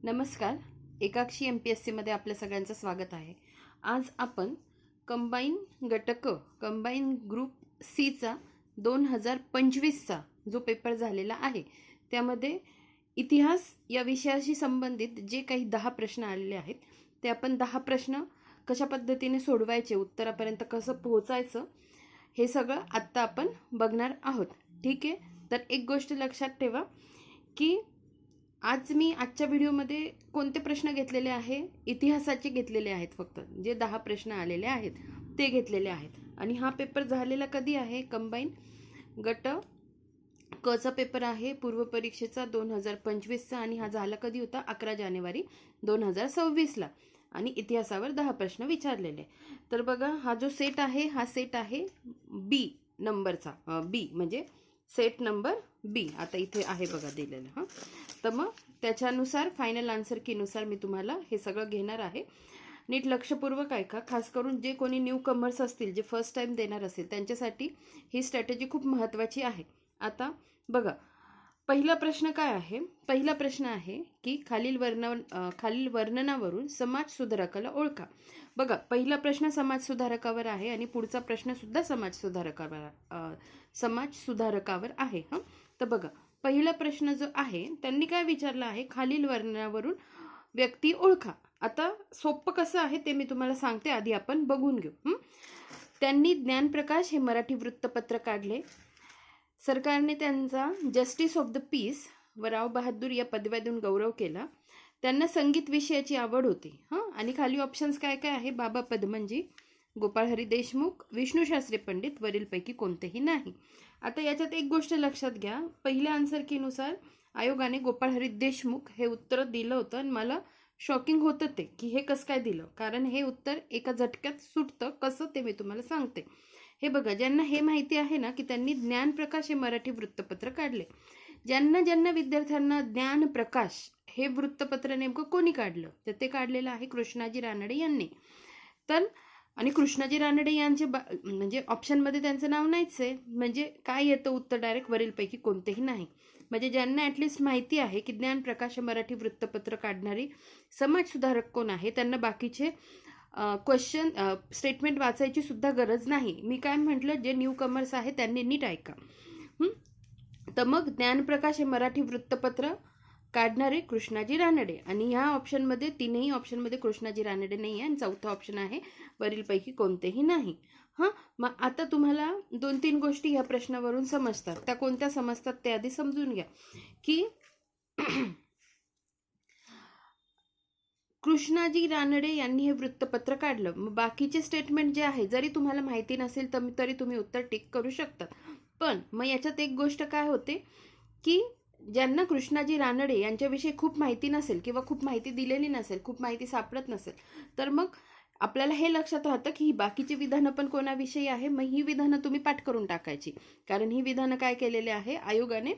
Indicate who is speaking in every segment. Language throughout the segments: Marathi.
Speaker 1: नमस्कार. एकाक्षी MPSC मध्ये आपल्या सगळ्यांचं स्वागत आहे. आज आपण कंबाईन घटक कंबाईन ग्रुप सी चा 2025 चा जो पेपर झालेला आहे त्यामध्ये इतिहास या विषयाशी संबंधित जे काही 10 प्रश्न आलेले आहेत ते आपण 10 प्रश्न कशा पद्धतीने सोडवायचे, उत्तरापर्यंत कसं पोहोचायचं हे सगळं आता आपण बघणार आहोत. ठीक आहे. तर एक गोष्ट लक्षात ठेवा की आज मी आजच्या व्हिडिओमध्ये कोणते प्रश्न घेतलेले आहे, इतिहासाचे घेतलेले आहेत. फक्त जे 10 प्रश्न आलेले आहेत ते घेतलेले आहेत. आणि हा पेपर झालेला कधी आहे, कंबाईन गट क चा पेपर आहे पूर्व परीक्षेचा 2025 चा. आणि हा झाला कधी होता, 11 जानेवारी 2026 ला. आणि इतिहासावर 10 प्रश्न विचारलेले. तर बघा, हा जो सेट आहे हा सेट आहे बी नंबरचा. बी म्हणजे सेट नंबर बी. आता इथे आहे बघा दिलेलं. हां, तर मग त्याच्यानुसार फायनल आन्सर कीनुसार मी तुम्हाला हे सगळं घेणार आहे. नीट लक्षपूर्वक ऐका. खास करून जे कोणी न्यू कमर्स असतील, जे फर्स्ट टाइम देणार असेल त्यांच्यासाठी ही स्ट्रॅटेजी खूप महत्त्वाची आहे. आता बघा, पहिला प्रश्न काय आहे. पहिला प्रश्न आहे की खालील वर्णनावरून समाज सुधारकाला ओळखा. बघा, पहिला प्रश्न समाज सुधारकावर आहे आणि पुढचा प्रश्न सुद्धा समाज सुधारकावर आहे. हां, तर बघा, पहिला प्रश्न जो आहे त्यांनी काय विचारला आहे, खालील वर्णनावरून व्यक्ती ओळखा. आता सोपं कसं आहे ते मी तुम्हाला सांगते, आधी आपण बघून घेऊ. त्यांनी ज्ञानप्रकाश हे मराठी वृत्तपत्र काढले. सरकारने त्यांचा जस्टिस ऑफ द पीस व राव बहादूर या पदव्या देऊन गौरव केला. त्यांना संगीत विषयाची आवड होती. आणि खाली ऑप्शन्स काय काय आहे, बाबा पदमनजी, गोपाळ हरी देशमुख, विष्णुशास्त्री पंडित, वरीलपैकी कोणतेही नाही. आता याच्यात एक गोष्ट लक्षात घ्या. पहिल्या आन्सर कीनुसार आयोगाने गोपाळ हरी देशमुख हे उत्तर दिलं होतं आणि मला शॉकिंग होतं ते की हे कसं काय दिलं, कारण हे उत्तर एका झटक्यात सुटतं. कसं ते मी तुम्हाला सांगते. हे बघा, ज्यांना हे माहिती आहे ना की त्यांनी ज्ञानप्रकाश हे मराठी वृत्तपत्र काढले. ज्यांना विद्यार्थ्यांना ज्ञानप्रकाश हे वृत्तपत्र नेमकं कोणी काढलं, तर ते काढलेलं आहे कृष्णाजी रानडे यांनी. तर आणि कृष्णाजी रानडे यांचे म्हणजे ऑप्शनमध्ये त्यांचं नाव नाहीच आहे. म्हणजे काय येतं उत्तर, डायरेक्ट वरीलपैकी कोणतेही नाही. म्हणजे ज्यांना ॲटलिस्ट माहिती आहे की ज्ञानप्रकाश मराठी वृत्तपत्र काढणारी समाज सुधारक कोण आहे, त्यांना बाकीचे क्वेश्चन स्टेटमेंट वाचायची सुद्धा गरज नाही. मी काय म्हटलं, जे न्यू कमर्स आहे त्यांनी नीट ऐका. तर मग ज्ञानप्रकाश हे मराठी वृत्तपत्र काढणारे कृष्णाजी रानडे. आणि ह्या ऑप्शनमध्ये, तीनही ऑप्शनमध्ये कृष्णाजी रानडे नाही आहे आणि चौथा ऑप्शन आहे वरीलपैकी कोणतेही नाही. मग आता तुम्हाला 2-3 गोष्टी ह्या प्रश्नावरून समजतात. त्या कोणत्या समजतात ते आधी समजून घ्या. की कृष्णाजी रानडे यांनी हे वृत्तपत्र काढलं. मग बाकीचे स्टेटमेंट जे आहे, जरी तुम्हाला माहिती नसेल तरी तुम्ही उत्तर टिक करू शकता. पण मग याच्यात एक गोष्ट काय होते की ज्यांना कृष्णाजी रानडे यांच्याविषयी खूप माहिती नसेल किंवा खूप माहिती दिलेली नसेल, खूप माहिती सापडत नसेल, तर मग आपल्याला हे लक्षात राहतं की ही बाकीची विधानं पण कोणाविषयी आहे. मग ही विधानं तुम्ही पाठ करून टाकायची, कारण ही विधानं काय केलेले आहे, आयोगाने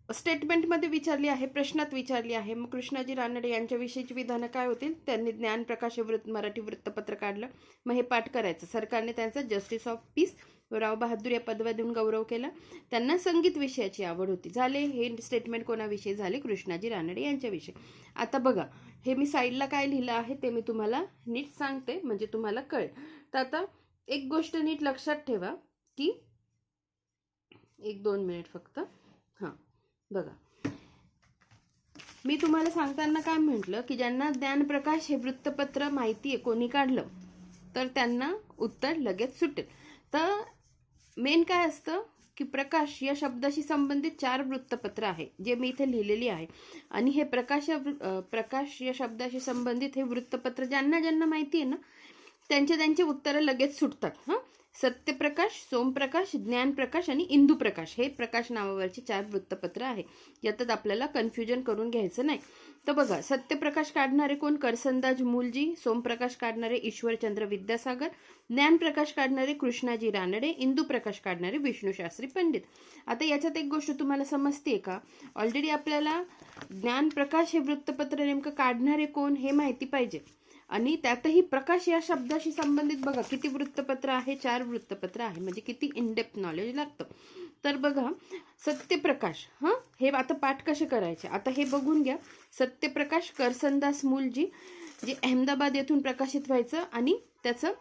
Speaker 1: स्टेटमेंटमध्ये विचारली आहे, प्रश्नात विचारली आहे. मग कृष्णाजी रानडे यांच्याविषयीची विधानं काय होतील, त्यांनी ज्ञानप्रकाश मराठी वृत्तपत्र काढलं. मग हे पाठ करायचं. सरकारने त्यांचा justice of peace Rao Bahadur या पदव्या देऊन गौरव केला. त्यांना संगीत विषयाची आवड होती. झाले हे स्टेटमेंट कोणाविषयी झाले, कृष्णाजी रानडे यांच्याविषयी. आता बघा, हे मी साईडला काय लिहिलं आहे ते मी तुम्हाला नीट सांगते, म्हणजे तुम्हाला कळेल. तर आता एक गोष्ट नीट लक्षात ठेवा की 1-2 मिनिट फक्त. बघा, मी तुम्हाला सांगताना काय म्हटलं की ज्यांना ज्ञानप्रकाश हे वृत्तपत्र माहिती आहे कोणी काढलं, तर त्यांना उत्तर लगेच सुटेल. तर मेन काय असतं की प्रकाश या शब्दाशी संबंधित 4 वृत्तपत्र आहे जे मी इथे लिहिलेली आहे. आणि हे प्रकाश या शब्दाशी संबंधित हे वृत्तपत्र ज्यांना माहिती आहे ना, त्यांचे उत्तरं लगेच सुटतात. सत्यप्रकाश, सोमप्रकाश, ज्ञानप्रकाश आणि इंदुप्रकाश हे प्रकाश नावावरची 4 वृत्तपत्र आहे. यातच आपल्याला कन्फ्युजन करून घ्यायचं नाही. तर बघा, सत्यप्रकाश काढणारे कोण, करसंदाज मूलजी, सोमप्रकाश काढणारे ईश्वरचंद्र विद्यासागर, ज्ञानप्रकाश काढणारे कृष्णाजी रानडे, इंदुप्रकाश काढणारे विष्णुशास्त्री पंडित. आता याच्यात एक गोष्ट तुम्हाला समजते का, ऑलरेडी आपल्याला ज्ञानप्रकाश हे वृत्तपत्र नेमकं काढणारे कोण हे माहिती पाहिजे. आणि त्यातही प्रकाश या शब्दाशी संबंधित बघा किती वृत्तपत्र आहे, 4 वृत्तपत्र आहे. म्हणजे किती इनडेप्थ नॉलेज लागतं. तर बघा, सत्यप्रकाश, हां, हे आता पाठ कसे करायचे आता हे बघून घ्या. सत्यप्रकाश करसनदास मूलजी, जे अहमदाबाद येथून प्रकाशित व्हायचं आणि त्याचं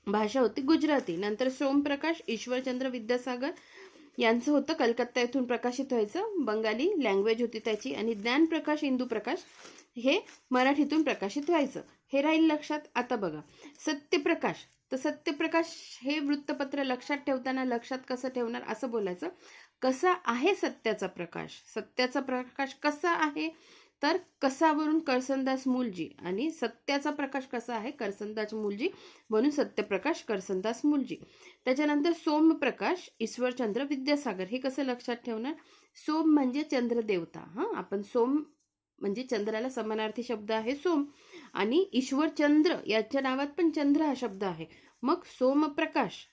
Speaker 1: भाषा होती गुजराती. नंतर सोमप्रकाश ईश्वरचंद्र विद्यासागर यांचं होतं कलकत्ता येथून प्रकाशित व्हायचं, बंगाली लँग्वेज होती त्याची. आणि ज्ञानप्रकाश इंदुप्रकाश हे मराठीतून प्रकाशित व्हायचं. हे राहील लक्षात. आता बघा, सत्यप्रकाश, तर सत्यप्रकाश हे वृत्तपत्र लक्षात ठेवताना लक्षात कसं ठेवणार असं बोलायचं. कसा आहे सत्याचा प्रकाश, सत्याचा प्रकाश कसा आहे तर कसावरून करसनदास मूलजी, आणि सत्याचा प्रकाश कसा आहे करसनदास मूलजी, म्हणून सत्यप्रकाश करसनदास मूलजी. त्याच्यानंतर सोमप्रकाश ईश्वरचंद्र विद्यासागर, हे कसं लक्षात ठेवणार. सोम म्हणजे चंद्रदेवता, हां, आपण सोम म्हणजे चंद्राला समानार्थी शब्द आहे सोम, आणि ईश्वरचंद्र याच्या नावात पण चंद्र हा शब्द आहे. मग सोमप्रकाश,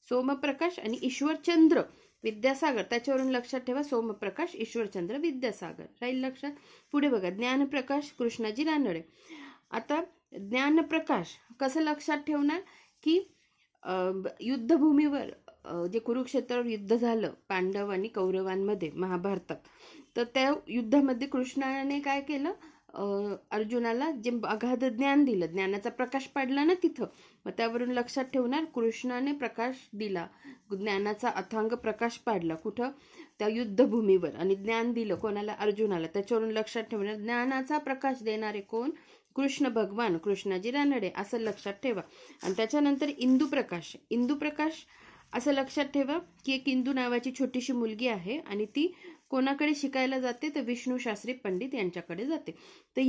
Speaker 1: सोमप्रकाश आणि ईश्वरचंद्र विद्यासागर, त्याच्यावरून लक्षात ठेवा सोमप्रकाश ईश्वरचंद्र विद्यासागर, राहील लक्षात. पुढे बघा, ज्ञानप्रकाश कृष्णाजी रानडे. आता ज्ञानप्रकाश कसं लक्षात ठेवणार की युद्धभूमीवर जे कुरुक्षेत्रावर युद्ध झालं पांडव आणि कौरवांमध्ये महाभारतात, तर त्या युद्धामध्ये कृष्णाने काय केलं, अर्जुनाला जे अगाध ज्ञान दिलं, ज्ञानाचा प्रकाश पाडला ना तिथं, मग त्यावरून लक्षात ठेवणार कृष्णाने प्रकाश दिला, ज्ञानाचा अथांग प्रकाश पाडला कुठं, त्या युद्धभूमीवर, आणि ज्ञान दिलं कोणाला, अर्जुनाला. त्याच्यावरून लक्षात ठेवणार ज्ञानाचा प्रकाश देणारे कोण, कृष्ण भगवान कृष्णाजी रानडे, असं लक्षात ठेवा. आणि त्याच्यानंतर इंदुप्रकाश, इंदुप्रकाश असं लक्षात ठेवा की एक इंदू नावाची छोटीशी मुलगी आहे आणि ती कोणाकडे शिकायला जाते तर विष्णू शास्त्री पंडित यांच्याकडे जाते. तर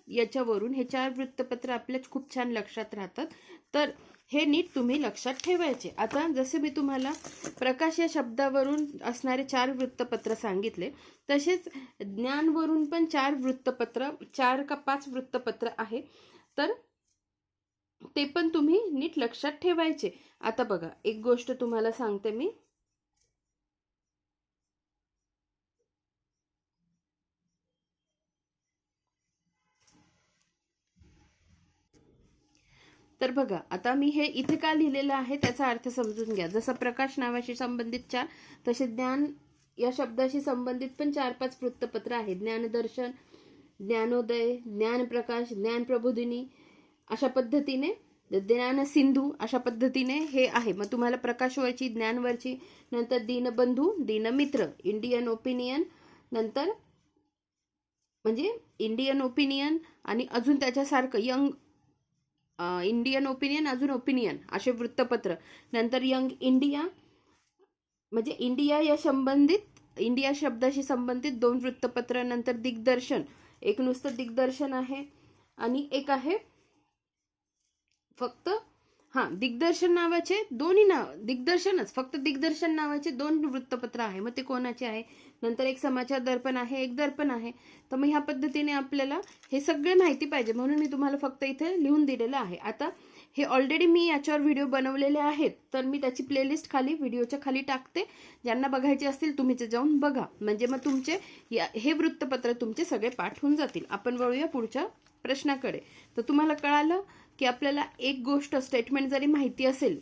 Speaker 1: याच्यावरून हे 4 वृत्तपत्र आपल्या खूप छान लक्षात राहतात. तर हे नीट तुम्ही लक्षात ठेवायचे. आता जसे मी तुम्हाला प्रकाश या शब्दावरून असणारे 4 वृत्तपत्र सांगितले, तसेच ज्ञानवरून पण 4 वृत्तपत्र, 4 का 5 वृत्तपत्र आहे, तर ते पण तुम्ही नीट लक्षात ठेवायचे. आता बघा, एक गोष्ट तुम्हाला सांगते मी. तर बघा, आता मी हे इथे का लिहिलेलं आहे त्याचा अर्थ समजून घ्या. जसं प्रकाश नावाशी संबंधित 4, तसे ज्ञान या शब्दाशी संबंधित पण 4-5 वृत्तपत्र आहेत. ज्ञानदर्शन, ज्ञानोदय, ज्ञानप्रकाश, ज्ञानप्रबोधिनी, अशा पद्धतीने ज्ञान सिंधू, अशा पद्धतीने हे आहे. मग तुम्हाला प्रकाशवरची, ज्ञानवरची, नंतर दीनबंधू, दीनमित्र, इंडियन ओपिनियन, नंतर म्हणजे इंडियन ओपिनियन आणि अजून त्याच्यासारखं यंग इंडियन ओपिनियन, अजून ओपिनियन, असे वृत्तपत्र. नंतर यंग इंडिया, म्हणजे इंडिया या संबंधित, इंडिया शब्दाशी संबंधित 2 वृत्तपत्र. नंतर दिग्दर्शन, एक नुसतं दिग्दर्शन आहे आणि एक आहे फक्त दिग्दर्शन नावाचे, दोन्ही नाव दिग्दर्शनच, फक्त दिग्दर्शन नावाचे 2 वृत्तपत्र आहे. मग ते कोणाचे आहे. नंतर एक समाचार दर्पण आहे, एक दर्पण आहे. तर मग ह्या पद्धतीने आपल्याला हे सगळे माहिती पाहिजे, म्हणून मी तुम्हाला फक्त इथे लिहून दिलेलं आहे. आता हे ऑलरेडी मी याच्यावर व्हिडिओ बनवलेले आहेत, तर मी त्याची प्लेलिस्ट खाली व्हिडिओच्या खाली टाकते. ज्यांना बघायचे असतील तुम्ही ते जाऊन बघा, म्हणजे मग तुमचे हे वृत्तपत्र तुमचे सगळे पाठ होऊन जातील. आपण वळूया पुढच्या प्रश्नाकडे. तर तुम्हाला कळालं की आपल्याला एक गोष्ट, स्टेटमेंट जरी माहिती असेल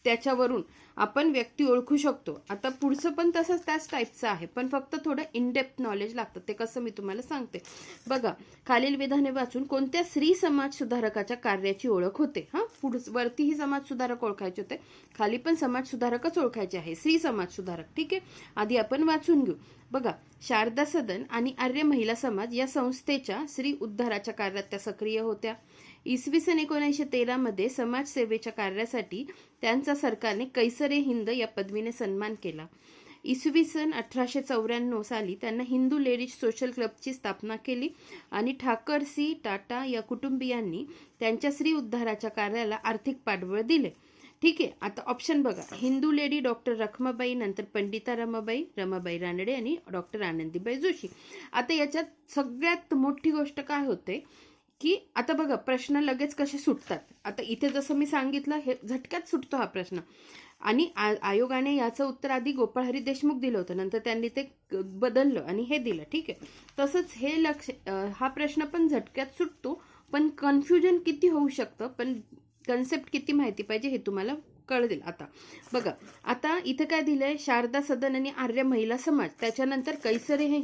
Speaker 1: त्याच्यावरून आपण व्यक्ती ओळखू शकतो. आता पुढचं पण तसंच त्याच टाईपचं आहे, पण फक्त थोडं इनडेप्थ नॉलेज लागतं. ते कसं मी तुम्हाला सांगते. बघा, खालील विधाने वाचून कोणत्या स्त्री समाज सुधारकाच्या कार्याची ओळख होते. वरतीही समाज सुधारक ओळखायचे होते, खाली पण समाज सुधारकच ओळखायचे आहे, स्त्री समाज सुधारक. ठीक आहे, आधी आपण वाचून घेऊ. बघा, शारदा सदन आणि आर्य महिला समाज या संस्थेच्या स्त्री उद्धाराच्या कार्यात त्या सक्रिय होत्या. इसवी सन 1913 मध्ये समाजसेवेच्या कार्यासाठी त्यांचा सरकारने कैसरे हिंद या पदवीने सन्मान केला. इसवी सन 1894 साली त्यांना हिंदू लेडीज सोशल क्लबची स्थापना केली आणि ठाकर सी टाटा या कुटुंबियांनी त्यांच्या स्त्री उद्धाराच्या कार्याला आर्थिक पाठबळ दिले. ठीक आहे, आता ऑप्शन बघा. हिंदू लेडी डॉक्टर रखमाबाई, नंतर पंडिता रमाबाई, रमाबाई रानडे आणि डॉक्टर आनंदीबाई जोशी. आता याच्यात सगळ्यात मोठी गोष्ट काय होते की आता बघा, प्रश्न लगेच कसे सुटतात. आता इथे जसं मी सांगितलं, हे झटक्यात सुटतो हा प्रश्न. आणि आयोगाने याचं उत्तर आधी गोपाळ हरी देशमुख दिलं होतं, नंतर त्यांनी ते बदललं आणि हे दिलं. ठीक आहे, तसंच हे हा प्रश्न पण झटक्यात सुटतो, पण कन्फ्युजन किती होऊ शकतं, पण कन्सेप्ट किती माहिती पाहिजे हे तुम्हाला कळेल आता. बघा आता इथं काय दिलंय, शारदा सदन आणि आर्य महिला समाज, त्याच्यानंतर कैसरे हे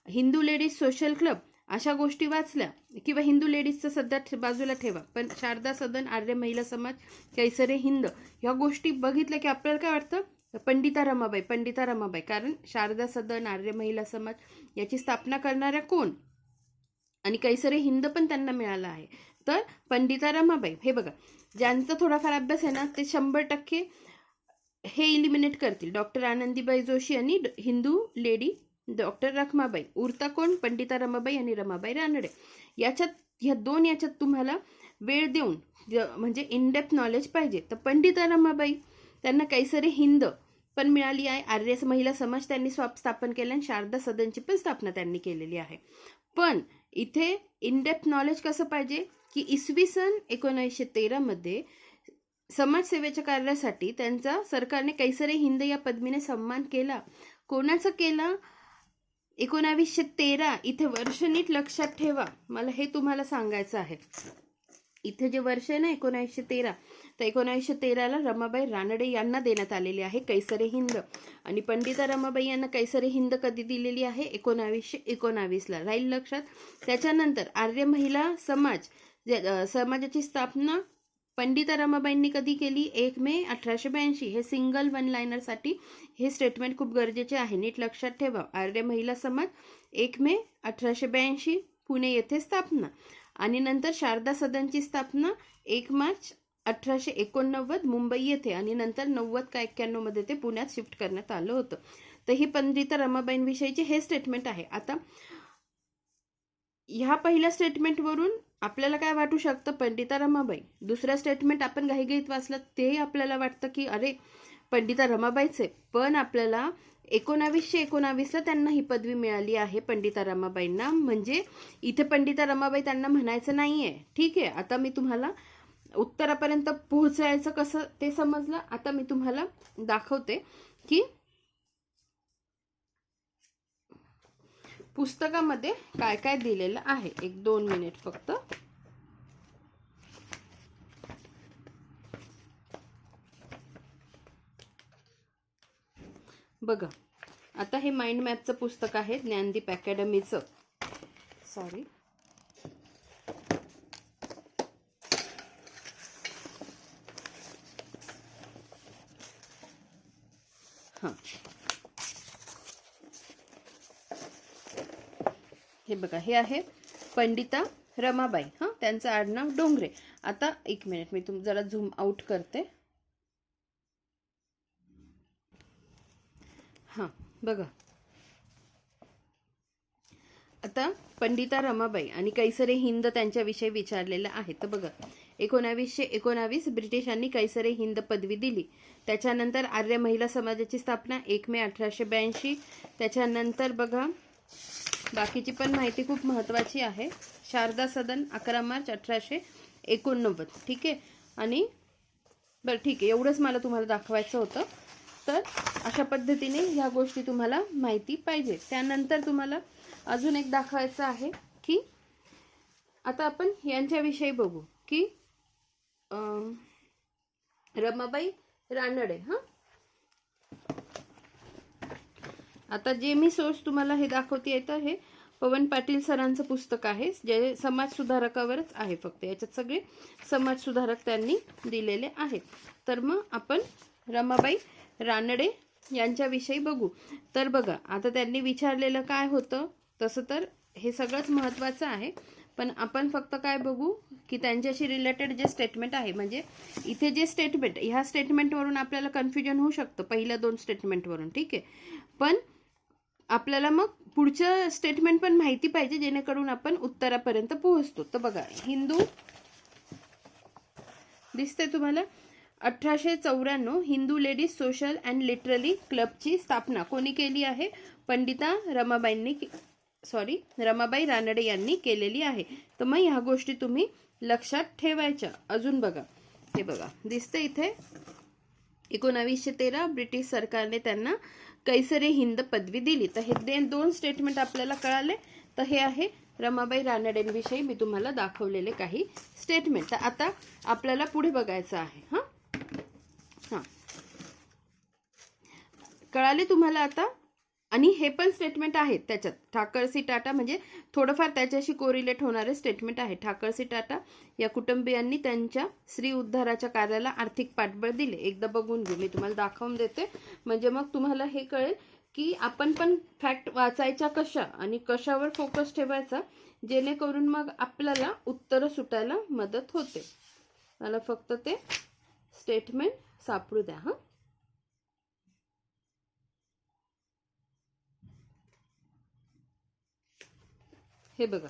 Speaker 1: हिंदू लेडीज सोशल क्लब, अशा गोष्टी वाचल्या किंवा हिंदू लेडीजचं सध्या बाजूला ठेवा, पण शारदा सदन, आर्य महिला समाज, कैसरे हिंद ह्या गोष्टी बघितल्या की आपल्याला काय वाटतं, पंडिता रमाबाई. कारण शारदा सदन, आर्य महिला समाज याची स्थापना करणाऱ्या कोण, आणि कैसरे हिंद पण त्यांना मिळाला आहे. तर पंडिता रमाबाई, हे बघा ज्यांचा थोडाफार अभ्यास आहे ना ते 100% हे इलिमिनेट करतील. डॉक्टर आनंदीबाई जोशी आणि हिंदू लेडी डॉक्टर रखमाबाई. उरता कोण, पंडिता रमाबाई आणि रमाबाई रानडे. ह्या दोन याच्यात तुम्हाला वेळ देऊन म्हणजे इन डेप्थ नॉलेज पाहिजे. तर पंडिता रमाबाई त्यांना कैसरे हिंद पण मिळाली आहे, आर्य महिला समाज त्यांनी स्थापन केलं, आणि शारदा सदनची पण स्थापना त्यांनी केलेली आहे. पण इथे इन डेप्थ नॉलेज कसं पाहिजे की इसवी सन 1913 मध्ये समाजसेवेच्या कार्यासाठी त्यांचा सरकारने कैसरे हिंद या पदवीने सन्मान केला. कोणाचा केला, 1913. इथे वर्ष नीट लक्षात ठेवा, मला हे तुम्हाला सांगायचं आहे. इथे जे वर्ष आहे ना 1913, तर 1913ला रमाबाई रानडे यांना देण्यात आलेली आहे कैसरे हिंद, आणि पंडिता रमाबाई यांना कैसरे हिंद कधी दिलेली आहे, 1919ला. राहील लक्षात. त्याच्यानंतर आर्य महिला समाजाची स्थापना पंडिता रमाबाईंनी कधी केली, 1 मे 1882. हे सिंगल वन लाइनर साठी हे स्टेटमेंट खूप गरजेचे आहे, नीट लक्षात ठेवा. आर्य महिला समाज 1 मे 1882 पुणे येथे स्थापना, आणि नंतर शारदा सदनची स्थापना 1 मार्च 1889 मुंबई येथे, आणि नंतर 90 का 91 मध्ये ते पुण्यात शिफ्ट करण्यात आलं होतं. तर ही पंडिता रमाबाईंविषयीचे हे स्टेटमेंट आहे. आता ह्या पहिल्या स्टेटमेंटवरून आपल्याला काय वाटू शकतं, पंडिता रमाबाई. दुसरा स्टेटमेंट आपण घाईघाईत वाचलं ते आपल्याला वाटतं की अरे पंडिता रमाबाईचे, पण आपल्याला 1919ला त्यांना ही पदवी मिळाली आहे पंडिता रमाबाईंना. म्हणजे इथे पंडिता रमाबाई त्यांना म्हणायचं नाहीये. ठीक आहे, आता मी तुम्हाला उत्तरापर्यंत पोहोचायचं कसं ते समजलं. आता मी तुम्हाला दाखवते की पुस्तकामध्ये काय काय दिलेलं आहे. 1-2 मिनिट फक्त. बघा आता हे माइंड मॅपचं पुस्तक आहे, ज्ञानदीप अकॅडमीचं. सॉरी, हां हे बघा, हे आहे पंडिता रमाबाई. हां, त्यांचं आडनाव डोंगरे. आता 1 मिनिट मी जरा झूम आउट करते. हां बघा, आता पंडिता रमाबाई आणि कैसरे हिंद त्यांच्याविषयी विचारलेलं आहे. तर बघा 1919 ब्रिटिशांनी कैसरे हिंद पदवी दिली. त्याच्यानंतर आर्य महिला समाजाची स्थापना 1 मे 1882. त्याच्यानंतर बघा बाकीची पण माहिती खूप महत्त्वाची आहे. शारदा सदन 11 मार्च 1889. ठीक आहे, आणि बरं ठीक आहे, एवढंच मला तुम्हाला दाखवायचं होतं. तर अशा पद्धतीने ह्या गोष्टी तुम्हाला माहिती पाहिजे. त्यानंतर तुम्हाला अजून एक दाखवायचं आहे की आता आपण यांच्याविषयी बघू की रमाबाई रानडे. हां, आता जे मी सोर्स तुम्हाला हे दाखवते येतं हे पवन पाटील सरांचं पुस्तक आहे, जे समाज सुधारकावरच आहे. फक्त याच्यात सगळे समाज सुधारक त्यांनी दिलेले आहेत. तर मग आपण रमाबाई रानडे यांच्याविषयी बघू. तर बघा आता त्यांनी विचारलेलं काय होतं, तसं तर हे सगळंच महत्त्वाचं आहे, पण आपण फक्त काय बघू की त्यांच्याशी रिलेटेड जे स्टेटमेंट आहे, म्हणजे इथे जे स्टेटमेंट, ह्या स्टेटमेंटवरून आपल्याला कन्फ्युजन होऊ शकतं पहिल्या 2 स्टेटमेंटवरून. ठीक आहे, पण आपल्याला मग पुढचं स्टेटमेंट पण माहिती पाहिजे, जेणेकरून आपण उत्तरापर्यंत पोहोचतो. तर बघा, हिंदू दिसते तुम्हाला, 1894 Hindu ladies social and literary क्लबची स्थापना कोणी केली आहे, पंडिता रमाबाई रानडे यांनी केलेली आहे. तर मग ह्या गोष्टी तुम्ही लक्षात ठेवायच्या. अजून बघा, हे बघा दिसते इथे 1913 ब्रिटिश सरकारने त्यांना कैसरे हिंद पदवी दिली. तर हे 2 स्टेटमेंट आपल्याला कळाले. तर हे आहे रमाबाई रानडेंविषयी मी तुम्हाला दाखवलेले काही स्टेटमेंट. तर आता आपल्याला पुढे बघायचं आहे. हां, कळाले तुम्हाला आता? आणि हे पण स्टेटमेंट आहेत त्याच्यात, ठाकरसी टाटा म्हणजे थोडंफार त्याच्याशी कोरिलेट होणारे स्टेटमेंट आहे. ठाकरसी टाटा या कुटुंबियांनी त्यांच्या श्री उद्धाराच्या कार्याला आर्थिक पाठबळ दिले. एकदा बघून घेऊ, मी तुम्हाला दाखवून देते, म्हणजे मग तुम्हाला हे कळेल की आपण पण फॅक्ट वाचायच्या कशा आणि कशावर फोकस ठेवायचा, जेणेकरून मग आपल्याला उत्तरं सुटायला मदत होते. मला फक्त ते स्टेटमेंट सापडू द्या. हां, हे बघा,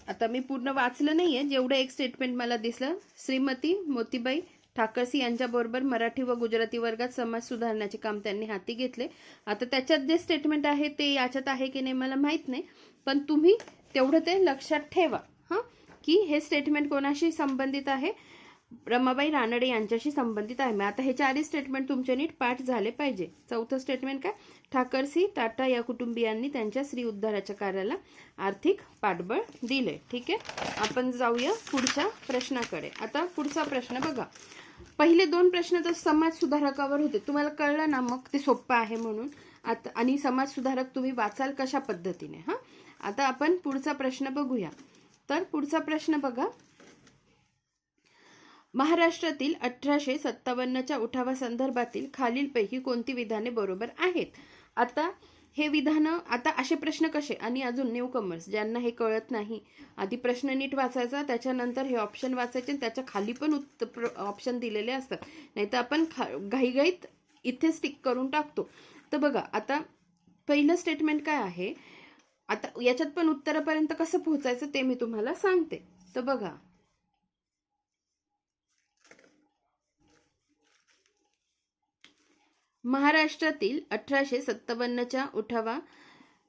Speaker 1: आता मी पूर्ण वाचलं नाहीये, जेवढं एक स्टेटमेंट मला दिसलं. श्रीमती मोतीबाई ठाकरसी यांच्याबरोबर मराठी व गुजराती वर्गात समाज सुधारण्याचे काम त्यांनी हाती घेतले. आता त्याच्यात जे स्टेटमेंट आहे ते याच्यात आहे की नाही मला माहीत नाही, पण तुम्ही तेवढं ते लक्षात ठेवा हां, की हे स्टेटमेंट कोणाशी संबंधित आहे, रमाबाई रानडे यांच्याशी संबंधित आहे. मग आता हे चारही स्टेटमेंट तुमचे नीट पाठ झाले पाहिजे. चौथं स्टेटमेंट काय, ठाकरसी टाटा या कुटुंबियांनी त्यांच्या श्री उद्धाराच्या कार्याला आर्थिक पाठबळ दिले. ठीक आहे, आपण जाऊया पुढच्या प्रश्नाकडे. आता पुढचा प्रश्न बघा, पहिले दोन प्रश्न तर समाज सुधारकावर होते, तुम्हाला कळलं ना, मग ते सोपं आहे म्हणून. आता आणि समाज सुधारक तुम्ही वाचाल कशा पद्धतीने. हां, आता आपण पुढचा प्रश्न बघूया. तर पुढचा प्रश्न बघा, महाराष्ट्रातील 1857च्या उठावासंदर्भातील खालीलपैकी कोणती विधाने बरोबर आहेत. आता हे विधानं, आता असे प्रश्न कसे, आणि अजून न्यू कमर्स ज्यांना हे कळत नाही, आधी प्रश्न नीट वाचायचा, त्याच्यानंतर हे ऑप्शन वाचायचे, त्याच्या खाली पण ऑप्शन दिलेले असतात, नाही तर आपण घाईघाईत इथे स्टिक करून टाकतो. तर बघा, आता पहिलं स्टेटमेंट काय आहे, आता याच्यात पण उत्तरापर्यंत कसं पोहोचायचं ते मी तुम्हाला सांगते. तर बघा, महाराष्ट्रातील 1857च्या उठावा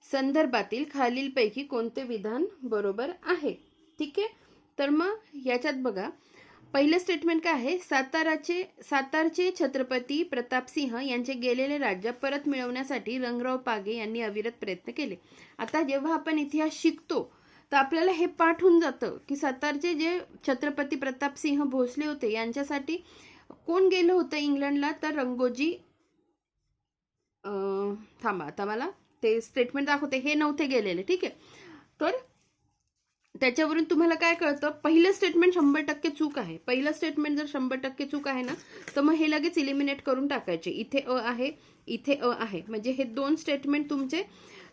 Speaker 1: संदर्भातील खालीलपैकी कोणते विधान बरोबर आहे. ठीक आहे, तर मग याच्यात बघा, पहिलं स्टेटमेंट काय आहे, सातारचे छत्रपती प्रतापसिंह यांचे गेलेले राज्य परत मिळवण्यासाठी रंगराव पागे यांनी अविरत प्रयत्न केले. आता जेव्हा आपण इतिहास शिकतो तर आपल्याला हे पाठ होऊन जातं की सातारचे जे छत्रपती प्रतापसिंह भोसले होते यांच्यासाठी कोण गेलं होतं इंग्लंडला, तर रंगोजी, थांबा आता मला ते स्टेटमेंट दाखवते, हे नव्हते गेलेले. ठीक आहे, तर त्याच्यावरून तुम्हाला काय कळतं, पहिलं स्टेटमेंट 100% चूक आहे. पहिलं स्टेटमेंट जर 100% चूक आहे ना, तर मग हे लगेच इलिमिनेट करून टाकायचे. इथे अ आहे, इथे अ आहे, म्हणजे हे दोन स्टेटमेंट तुमचे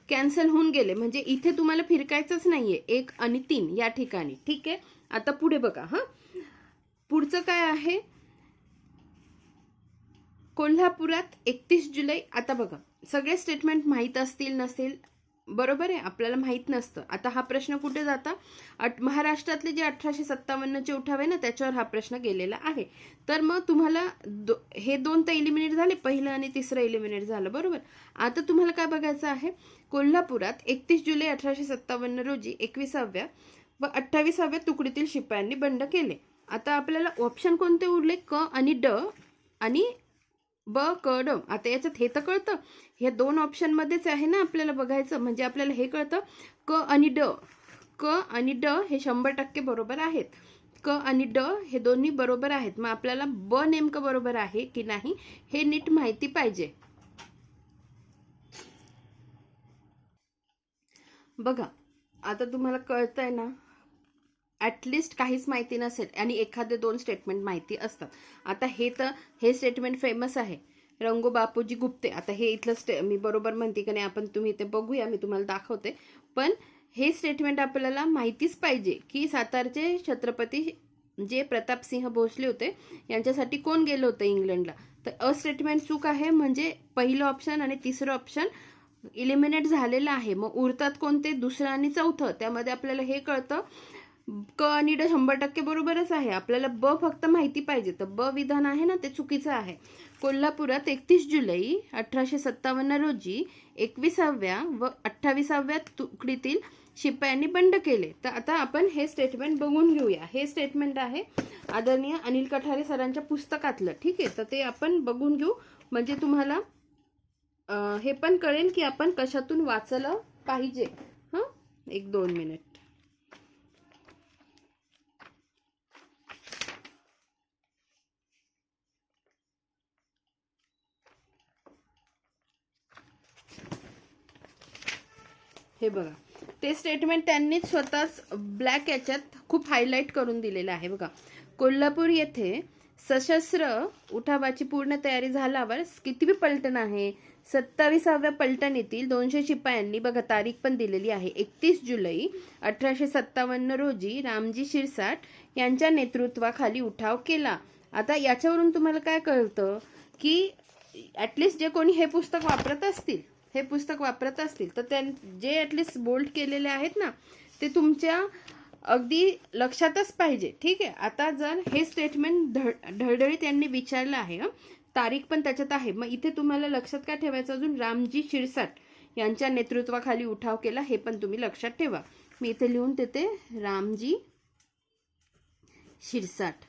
Speaker 1: कॅन्सल होऊन गेले, म्हणजे इथे तुम्हाला फिरकायचंच नाहीये 1 आणि 3 या ठिकाणी. ठीक आहे, आता पुढे बघा. हां, पुढचं काय आहे, कोल्हापुरात 31 जुलै. आता बघा, सगळे स्टेटमेंट माहीत असतील नसेल, बरोबर आहे, आपल्याला माहीत नसतं. आता हा प्रश्न कुठे जाता, महाराष्ट्रातले जे 1857चे उठावे ना, त्याच्यावर हा प्रश्न गेलेला आहे. तर मग तुम्हाला हे दोन तर इलिमिनेट झाले, पहिलं आणि तिसरं इलिमिनेट झालं, बरोबर. आता तुम्हाला काय बघायचं आहे, कोल्हापुरात 31 जुलै 1857 रोजी 21व्या व 28व्या तुकडीतील शिपायांनी बंड केले. आता आपल्याला ऑप्शन कोणते उरले, क आणि ड आणि ब, क, ड. आता याच्यात हे तर कळतं, ह्या दोन ऑप्शन मध्येच आहे ना आपल्याला बघायचं, म्हणजे आपल्याला हे कळतं क आणि ड. क आणि ड हे 100% बरोबर आहेत. क आणि ड हे दोन्ही बरोबर आहेत. मग आपल्याला ब नेमकं बरोबर आहे की नाही हे नीट माहिती पाहिजे. बघा, आता तुम्हाला कळतंय ना, ॲटलिस्ट काहीच माहिती नसेल आणि एखादे दोन स्टेटमेंट माहिती असतात. आता हे स्टेटमेंट फेमस आहे, रंगो बापूजी गुप्ते. आता हे इथलं मी बरोबर म्हणते की नाही आपण तुम्ही ते बघूया, मी तुम्हाला दाखवते. पण हे स्टेटमेंट आपल्याला माहितीच पाहिजे की सातारचे छत्रपती जे प्रतापसिंह भोसले होते यांच्यासाठी कोण गेलं होतं इंग्लंडला. तर अ स्टेटमेंट चूक आहे, म्हणजे पहिलं ऑप्शन आणि तिसरं ऑप्शन इलिमिनेट झालेलं आहे. मग उरतात कोणते, दुसरं आणि चौथं. त्यामध्ये आपल्याला हे कळतं क आणि ड 100% बरोबरच आहे, आपल्याला ब फक्त माहिती पाहिजे. तर ब विधान आहे ना ते चुकीचं आहे. कोल्हापुरात 31 जुलै 1857 रोजी 21व्या व 28व्या तुकडीतील शिपायांनी बंड केले. तर आता आपण हे स्टेटमेंट बघून घेऊया. हे स्टेटमेंट आहे आदरणीय अनिल कठारे सरांच्या पुस्तकातलं. ठीक आहे, तर ते आपण बघून घेऊ, म्हणजे तुम्हाला हे पण कळेल की आपण कशातून वाचलं पाहिजे. हां, 1-2 मिनिट. हे बघा, ते स्टेटमेंट त्यांनीच स्वतःच ब्लॅक याच्यात खूप हायलाईट करून दिलेलं आहे बघा. कोल्हापूर येथे सशस्त्र उठावाची पूर्ण तयारी झाल्यावर कितवी पलटण आहे? 27व्या पलटणीतील 200 शिपायांनी बघा, तारीख पण दिलेली आहे 31 जुलै 1857 रोजी रामजी शिरसाट यांच्या नेतृत्वाखाली उठाव केला. आता याच्यावरून तुम्हाला काय कळतं की ऍटलिस्ट जे कोणी हे पुस्तक वापरत असतील तर जे ऍटलिस्ट बोल्ड केलेले आहेत ना, ते तुमच्या अगदी लक्षातच पाहिजे. ठीक आहे. आता जर हे स्टेटमेंट ढळढळीत यांनी विचारलं आहे, तारीख पण त्याच्यात आहे, मग इथे तुम्हाला लक्षात काय ठेवायचं अजून? रामजी शिरसाट यांच्या नेतृत्वाखाली उठाव केला, हे पण तुम्ही लक्षात ठेवा. मी इथे लिहून देते, रामजी शिरसाट.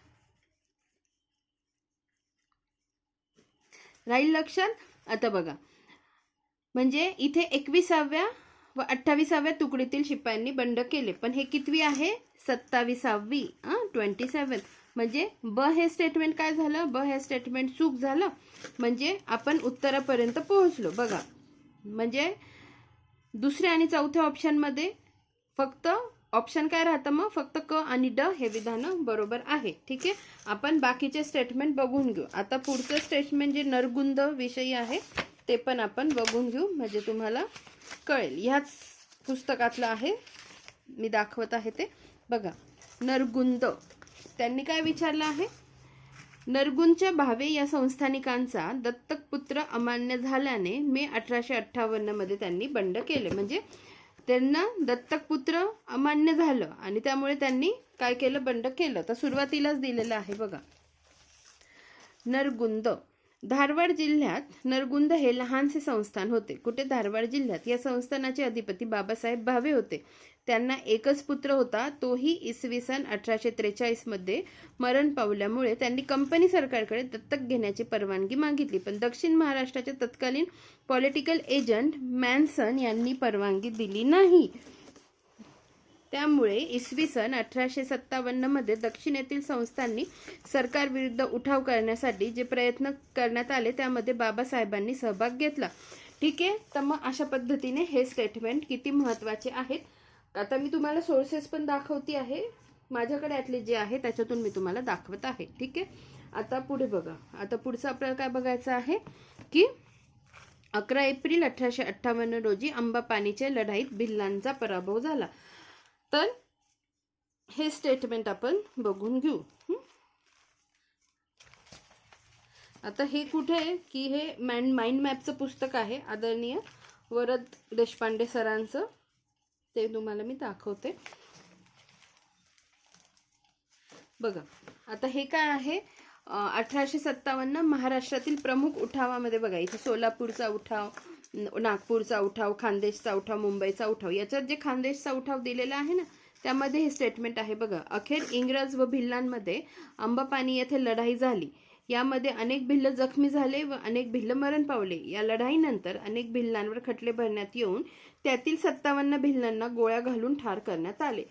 Speaker 1: राहील लक्षात? आता बघा, म्हणजे इथे 21व्या व 28व्या तुकडीतील शिपायांनी बंड केले, पण हे कितवी आहे? 27वी. 27. म्हणजे ब हे स्टेटमेंट काय झालं? ब हे स्टेटमेंट चूक झालं, म्हणजे आपण उत्तरापर्यंत पोहोचलो बघा. म्हणजे दुसऱ्या आणि चौथ्या ऑप्शनमध्ये फक्त ऑप्शन काय राहतं मग? फक्त क आणि ड हे विधान बरोबर आहे. ठीक आहे. आपण बाकीचे स्टेटमेंट बघून घेऊ. आता पुढचं स्टेटमेंट जे नरगुंद विषयी आहे ते पण आपण बघून घेऊ, म्हणजे तुम्हाला कळेल. ह्याच पुस्तकातलं आहे, मी दाखवत आहे ते बघा. नरगुंद त्यांनी काय विचारलं आहे? नरगुंदच्या भावे या संस्थानिकांचा दत्तक पुत्र अमान्य झाल्याने मे 1858 मध्ये त्यांनी बंड केले. म्हणजे त्यांना दत्तक पुत्र अमान्य झालं आणि त्यामुळे त्यांनी काय केलं? बंड केलं. तर सुरुवातीलाच दिलेलं आहे बघा. नरगुंद धारवाड जिल्ह्यात नरगुंद हे लहानसे संस्थान होते. कुठे? धारवाड जिल्ह्यात. या संस्थानाचे अधिपती बाबासाहेब भावे होते. त्यांना एकच पुत्र होता, तोही इसवी सन 1843 मध्ये मरण पावल्यामुळे त्यांनी कंपनी सरकारकडे दत्तक घेण्याची परवानगी मागितली, पण दक्षिण महाराष्ट्राचे तत्कालीन पॉलिटिकल एजंट मॅन्सन यांनी परवानगी दिली नाही. त्यामुळे इसवी सन 1857 मध्ये दक्षिणेतील संस्थांनी सरकारविरुद्ध उठाव करण्यासाठी जे प्रयत्न करण्यात आले त्यामध्ये बाबासाहेबांनी सहभाग घेतला. ठीक आहे. तर मग अशा पद्धतीने हे स्टेटमेंट किती महत्वाचे आहेत. आता मी तुम्हाला सोर्सेस पण दाखवते आहे, माझ्याकडे ॲटलीस्ट जे आहे त्याच्यातून मी तुम्हाला दाखवत आहे. ठीक आहे. आता पुढे बघा. आता पुढचं आपल्याला काय बघायचं आहे की 11 एप्रिल 1858 रोजी अंबापानीच्या लढाईत भिल्लांचा पराभव झाला. तर हे स्टेटमेंट आपण बघून घेऊ. आता हे कुठे आहे की हे माइंड मॅपचं पुस्तक आहे आदरणीय वरद देशपांडे सरांचं, ते तुम्हाला मी दाखवते बघा. आता हे काय आहे? 1857 महाराष्ट्रातील प्रमुख उठावामध्ये बघा, इथे सोलापूरचा उठाव, नागपूरचा उठाव, खानदेशचा उठाव, मुंबईचा उठाव. याच्यात जे खानदेशचा उठाव दिलेला आहे ना, त्यामध्ये हे स्टेटमेंट आहे बघा. अखेर इंग्रज व भिल्लांमध्ये अंबापानी येथे लढाई झाली. यामध्ये अनेक भिल्ल जखमी झाले व अनेक भिल्ल मरण पावले. या लढाईनंतर अनेक भिल्लांवर खटले भरण्यात येऊन त्यातील 57 भिल्लांना गोळ्या घालून ठार करण्यात आले.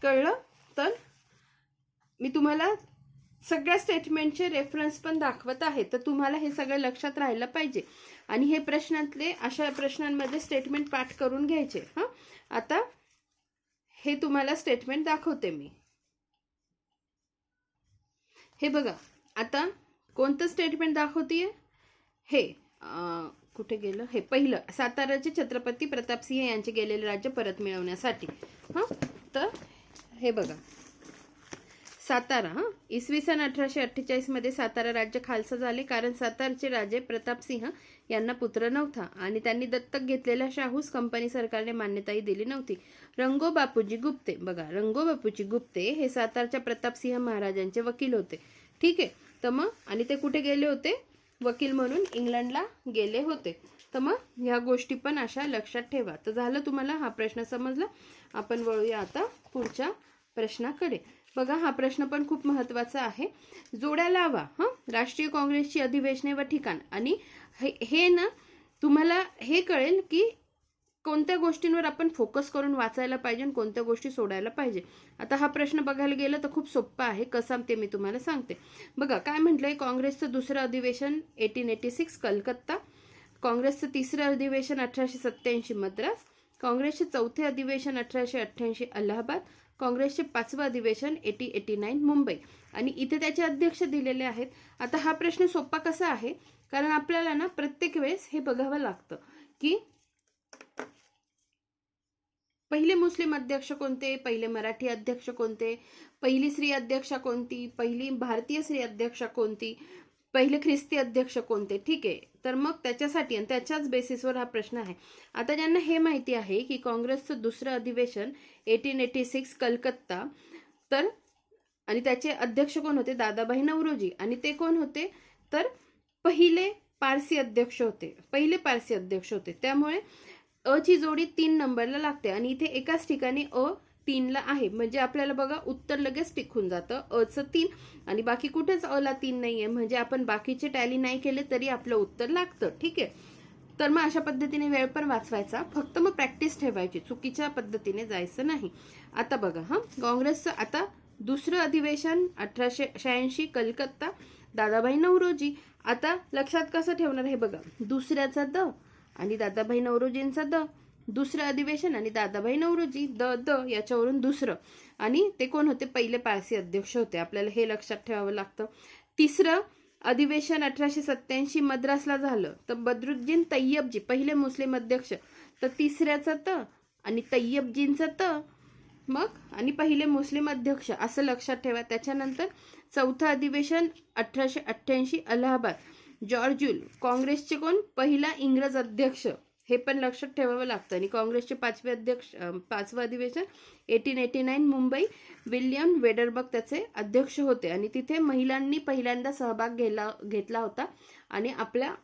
Speaker 1: कळलं? तर मी तुम्हाला सगळ्या स्टेटमेंटचे रेफरन्स पण दाखवत आहे, तर तुम्हाला हे सगळं लक्षात राहायला पाहिजे. आणि हे प्रश्नातले अशा प्रश्नांमध्ये स्टेटमेंट पाठ करून घ्यायचे. आता हे तुम्हाला स्टेटमेंट दाखवते मी. हे बघा, आता कोणतं स्टेटमेंट दाखवतीये? हे कुठे गेलं? हे पहिलं, साताराचे छत्रपती प्रतापसिंह यांचे गेलेले राज्य परत मिळवण्यासाठी. तर हे बघा, सातारा, इसवी सन 1848 मध्ये सातारा राज्य खालसा झाले, कारण सातारचे राजे प्रतापसिंह यांना पुत्र नव्हता आणि त्यांनी दत्तक घेतलेल्या शाहूस कंपनी सरकारने मान्यताही दिली नव्हती. रंगो बापूजी गुप्ते बघा, रंगो बापूजी गुप्ते हे सातारच्या प्रतापसिंह महाराजांचे वकील होते. ठीक आहे. तर मग आणि ते कुठे गेले होते? वकील म्हणून इंग्लंडला गेले होते. तर मग ह्या गोष्टी पण अशा लक्षात ठेवा. तर झालं, तुम्हाला हा प्रश्न समजला. आपण वळूया आता पुढच्या प्रश्नाकडे. बघा, हा प्रश्न पण खूप महत्वाचा आहे. जोड्या लावा. राष्ट्रीय काँग्रेसची अधिवेशने व ठिकाण. आणि हे ना तुम्हाला हे कळेल की कोणत्या गोष्टींवर आपण फोकस करून वाचायला पाहिजे आणि कोणत्या गोष्टी सोडायला पाहिजे. आता हा प्रश्न बघायला गेलं तर खूप सोपा आहे. कसा ते मी तुम्हाला सांगते. बघा काय म्हटलंय, काँग्रेसचं दुसरं अधिवेशन 1886 कलकत्ता, काँग्रेसचं तिसरं अधिवेशन 1887 मद्रास काँग्रेसचे चौथे अधिवेशन 1888 अलाहाबाद, काँग्रेसचे 5वं अधिवेशन 1889 मुंबई. आणि इथे त्याचे अध्यक्ष दिलेले आहेत. आता हा प्रश्न सोपा कसा आहे, कारण आपल्याला ना प्रत्येक वेळेस हे बघावं लागतं की पहिले मुस्लिम अध्यक्ष कोणते, पहिले मराठी अध्यक्ष कोणते, पहिली स्त्री अध्यक्षा कोणती, पहिली भारतीय स्त्री अध्यक्षा कोणती, पहिले ख्रिस्ती अध्यक्ष कोणते. ठीक आहे, तर मग त्याच्यासाठी आणि त्याच्याच बेसिसवर हा प्रश्न आहे. आता ज्यांना हे माहिती आहे की काँग्रेसचं दुसरं अधिवेशन 1886 कलकत्ता, तर आणि त्याचे अध्यक्ष कोण होते, दादाभाई नौरोजी. आणि ते कोण होते, तर पहिले पारसी अध्यक्ष होते, पहिले पारसी अध्यक्ष होते. त्यामुळे अ ची जोडी 3 नंबरला लागते आणि इथे एकाच ठिकाणी अ 3ला आहे, म्हणजे आपल्याला बघा उत्तर लगेच टिक होऊन जातं. अचं 3 आणि बाकी कुठेच अ ला 3 नाहीये, म्हणजे आपण बाकीचे टॅली नाही केले तरी आपलं उत्तर लागतं. ठीक आहे, तर मग अशा पद्धतीने वेळ पण वाचवायचा, फक्त मग प्रॅक्टिस ठेवायची, चुकीच्या पद्धतीने जायचं नाही. आता बघा काँग्रेसचं आता दुसरं अधिवेशन 1886 कलकत्ता, दादाभाई नौरोजी. आता लक्षात कसं ठेवणार हे बघा, दुसऱ्याचा द आणि दादाभाई नौरोजींचा द, दुसरं अधिवेशन आणि दादाभाई नौरोजी, द याच्यावरून दुसरं. आणि ते कोण होते, पहिले पारसी अध्यक्ष होते, आपल्याला हे लक्षात ठेवावं लागतं. तिसरं अधिवेशन 1887 मद्रासला झालं, तर बद्रुद्दीन तय्यबजी पहिले मुस्लिम अध्यक्ष, तर तिसऱ्याचा त आणि तय्यबजींचा त मग आणि पहिले मुस्लिम अध्यक्ष असं लक्षात ठेवा. त्याच्यानंतर चौथं अधिवेशन 1888 अलाहाबाद, जॉर्ज युल. काँग्रेसचे कोण, पहिला इंग्रज अध्यक्ष, हे पण लक्षात ठेवावं लागतं. आणि काँग्रेसचे 5वं अधिवेशन 1889 मुंबई, विल्यम वेडरबर्ग त्याचे अध्यक्ष होते. आणि तिथे महिलांनी पहिल्यांदा सहभाग घेतला होता. आणि आपल्या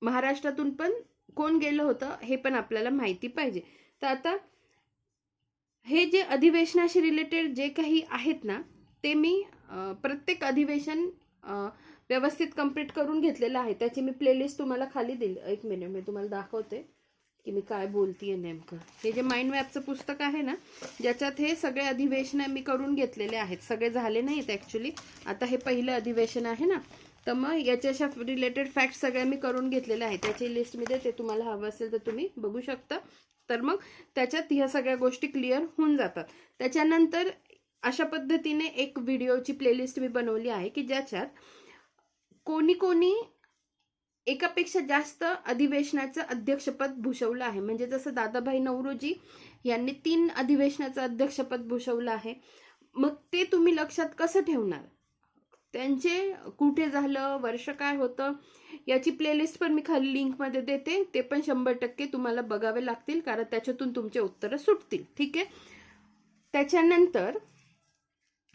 Speaker 1: महाराष्ट्रातून पण कोण गेलं होतं हे पण आपल्याला माहिती पाहिजे. तर आता हे जे अधिवेशनाशी रिलेटेड जे काही आहेत ना, ते मी प्रत्येक अधिवेशन व्यवस्थित कंप्लीट करून घेतलेलं आहे. त्याची मी प्लेलिस्ट तुम्हाला खाली देईल. एक मिनिट, मी तुम्हाला दाखवते की मी काय बोलतीये नेमकं. हे जे माइंड मॅपचं पुस्तक आहे ना, ज्याच्यात हे सगळे अधिवेशन मी करून घेतलेले आहेत. सगळे झाले नाहीत ॲक्च्युली. आता हे पहिलं अधिवेशन आहे ना, तर मग याच्याशा रिलेटेड फॅक्ट सगळ्या मी करून घेतलेल्या आहेत. त्याची लिस्ट मी देते, तुम्हाला हवं असेल तर तुम्ही बघू शकता. तर मग त्याच्यात ह्या सगळ्या गोष्टी क्लिअर होऊन जातात. त्याच्यानंतर अशा पद्धतीने एक व्हिडिओची प्लेलिस्ट मी बनवली आहे की ज्याच्यात कोणी कोणी एकापेक्षा जास्त अधिवेशनाचं अध्यक्षपद भूषवलं आहे. म्हणजे जसं दादाभाई नौरोजी यांनी 3 अधिवेशनाचं अध्यक्षपद भूषवलं आहे. मग ते तुम्ही लक्षात कसं ठेवणार, त्यांचे कुठे झालं, वर्ष काय होतं, याची प्लेलिस्ट पण मी खाली लिंकमध्ये देते. ते पण 100% तुम्हाला बघावे लागतील, कारण त्याच्यातून तुमचे उत्तरं सुटतील. ठीक आहे, त्याच्यानंतर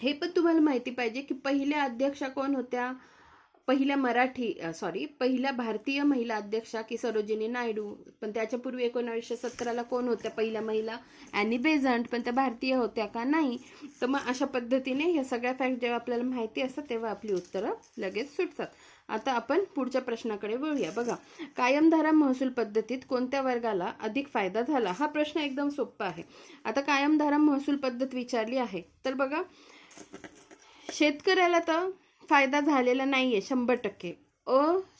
Speaker 1: हे पण तुम्हाला माहिती पाहिजे की पहिल्या अध्यक्षा कोण होत्या, पहिल्या भारतीय महिला अध्यक्षा की सरोजिनी नायडू. पण त्याच्यापूर्वी 1917ला कोण होत्या पहिल्या महिला, ॲनी बेझंट. पण त्या भारतीय होत्या का, नाही. तर मग अशा पद्धतीने ह्या सगळ्या फॅक्ट जेव्हा आपल्याला माहिती असतात तेव्हा आपली उत्तरं लगेच सुटतात. आता आपण पुढच्या प्रश्नाकडे वळूया. बघा, कायमधारा महसूल पद्धतीत कोणत्या वर्गाला अधिक फायदा झाला. हा प्रश्न एकदम सोपा आहे. आता कायमधारा महसूल पद्धत विचारली आहे, तर बघा शेतकऱ्याला तर फायदा झालेला नाहीये 100%.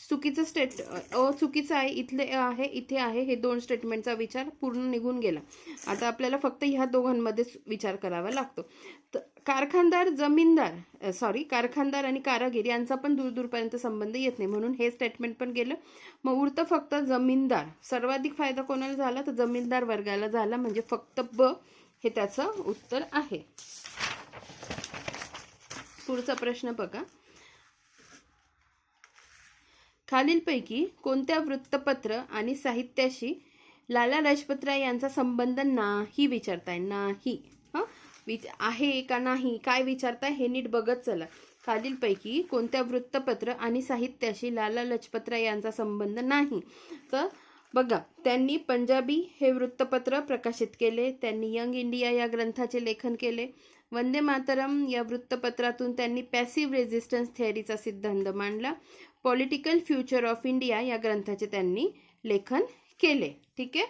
Speaker 1: चुकीचं चुकीचं आहे, इथले आहे, इथे आहे, हे 2 स्टेटमेंटचा विचार पूर्ण निघून गेला. आता आपल्याला फक्त ह्या दोघांमध्येच विचार करावा लागतो. तर कारखानदार आणि कारागीर यांचा पण दूरपर्यंत संबंध येत नाही, म्हणून हे स्टेटमेंट पण गेलं. मग उरतं फक्त जमीनदार. सर्वाधिक फायदा कोणाला झाला, तर जमीनदार वर्गाला झाला, म्हणजे फक्त ब हे त्याचं उत्तर आहे. पुढचा प्रश्न बघा, खालीलपैकी कोणत्या वृत्तपत्र आणि साहित्याशी लाला लजपतराय यांचा संबंध नाही विचारताय. नाही आहे का नाही काय विचारताय हे नीट बघत चला. खालीलपैकी कोणत्या वृत्तपत्र आणि साहित्याशी लाला लजपतराय यांचा संबंध नाही. तर बघा, त्यांनी पंजाबी हे वृत्तपत्र प्रकाशित केले, त्यांनी यंग इंडिया या ग्रंथाचे लेखन केले, वंदे मातरम या वृत्तपत्रातून त्यांनी पॅसिव्ह रेझिस्टन्स थिअरीचा सिद्धांत मांडला, पॉलिटिकल फ्युचर ऑफ इंडिया या ग्रंथाचे त्यांनी लेखन केले. ठीक आहे,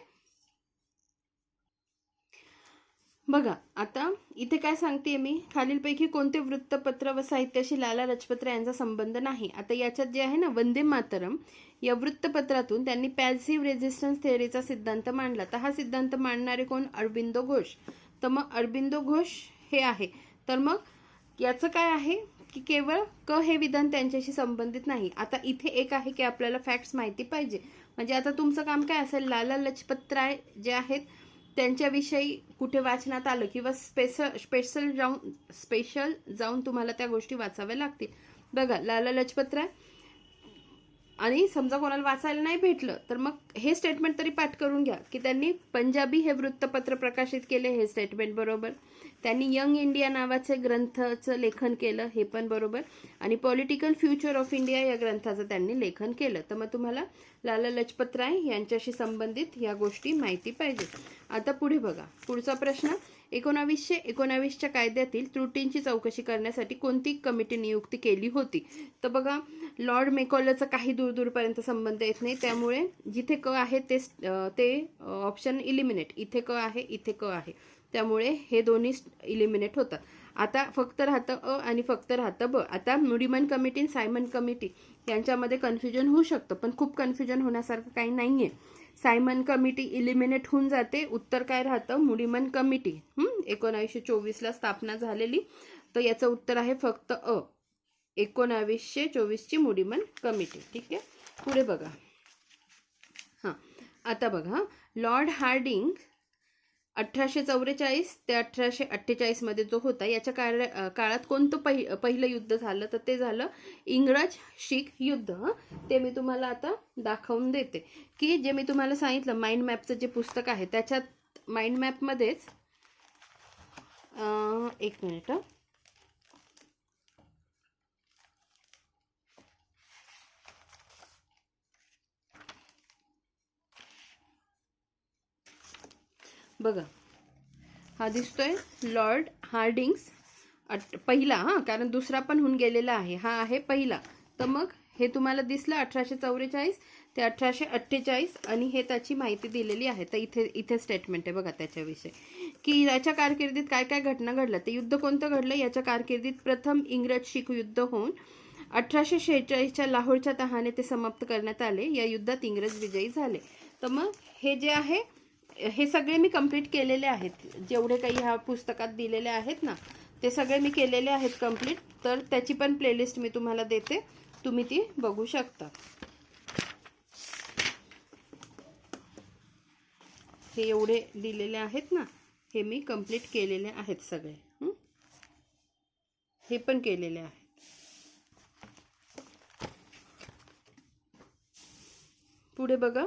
Speaker 1: बघा आता इथे काय सांगते मी, खालीलपैकी कोणते वृत्तपत्र व साहित्याशी लाला लजपतराय यांचा संबंध नाही. आता याच्यात जे आहे ना वंदे मातरम या वृत्तपत्रातून त्यांनी पॅसिव्ह रेझिस्टन्स थेअरीचा सिद्धांत मांडला. तर हा सिद्धांत मांडणारे कोण? अरबिंदो घोष. तर मग अरबिंदो घोष हे आहे. तर मग याचं काय आहे की केवळ क हे विधान त्यांच्याशी संबंधित नाही. आता इथे एक आहे की आपल्याला फॅक्ट्स माहिती पाहिजे. म्हणजे आता तुमचं काम काय असेल, लाला लजपतराय जे आहेत त्यांच्याविषयी कुठे वाचनात आलं किंवा स्पेशल जाऊन तुम्हाला त्या गोष्टी वाचाव्या लागतील. बघा लाला लजपतराय आणि समजा कोणाला वाचायला नाही भेटलं तर मग हे स्टेटमेंट तरी पाठ करून घ्या की त्यांनी पंजाबी हे वृत्तपत्र प्रकाशित केले, हे स्टेटमेंट बरोबर. त्यांनी यंग इंडिया नावाचे ग्रंथाचं लेखन केलं, हे पण बरोबर. आणि पॉलिटिकल फ्युचर ऑफ इंडिया या ग्रंथाचं त्यांनी लेखन केलं. तर मग तुम्हाला लाला लजपतराय यांच्याशी संबंधित या गोष्टी माहिती पाहिजे. आता पुढे बघा, पुढचा प्रश्न, 1919च्या कायद्यातील त्रुटींची चौकशी करण्यासाठी कोणती कमिटी नियुक्ती केली होती? तर बघा लॉर्ड मेकॉलचा काही दूरपर्यंत संबंध येत नाही, त्यामुळे जिथे क आहे ते ऑप्शन इलिमिनेट. इथे क आहे, इथे क आहे, त्यामुळे हे दोन्ही इलिमिनेट होतात. आता फक्त राहतं अ आणि फक्त राहतं ब. आता मुडीमन कमिटी आणि सायमन कमिटी यांच्यामध्ये कन्फ्युजन होऊ शकतं, पण खूप कन्फ्युजन होण्यासारखं काही नाहीये. सायमन कमिटी इलिमिनेट होऊन जाते. उत्तर काय राहतं? मुडीमन कमिटी 1924ला स्थापना झालेली. तर याचं उत्तर आहे फक्त अ, 1924ची मुडीमन कमिटी. ठीक आहे, पुढे बघा. हां आता बघा, लॉर्ड हार्डिंग 1844 ते 1848 मध्ये जो होता, याच्या काळात कोणतं पहिलं युद्ध झालं? तर ते झालं इंग्रज शीख युद्ध. ते मी तुम्हाला आता दाखवून देते की जे मी तुम्हाला सांगितलं माइंड मॅपचं जे पुस्तक आहे त्याच्यात माइंड मॅपमध्येच एक मिनिट. बघा हा दिसतोय लॉर्ड हार्डिंग्स पहिला, कारण दुसरा पण होऊन गेलेला आहे, हा आहे पहिला. तर मग हे तुम्हाला दिसलं 1844 ते 1848 आणि हे त्याची माहिती दिलेली आहे. तर इथे स्टेटमेंट आहे बघा त्याच्याविषयी की याच्या कारकिर्दीत काय काय घटना घडल्या. ते युद्ध कोणतं घडलं? याच्या कारकिर्दीत प्रथम इंग्रज शीख युद्ध होऊन 1846च्या लाहोरच्या तहाने ते समाप्त करण्यात आले. या युद्धात इंग्रज विजयी झाले. तर मग हे जे आहे हे सगळे मी कंप्लीट केलेले आहेत, जेवढे काही ह्या पुस्तकात दिलेले आहेत ना ते सगळे मी केलेले आहेत कंप्लीट. तर त्याची पण प्लेलिस्ट मी तुम्हाला देते, तुम्ही ती बघू शकता. हे एवढे दिलेले आहेत ना, हे मी कंप्लीट केलेले आहेत सगळे. हे पण केलेले आहेत. पुढे बघा.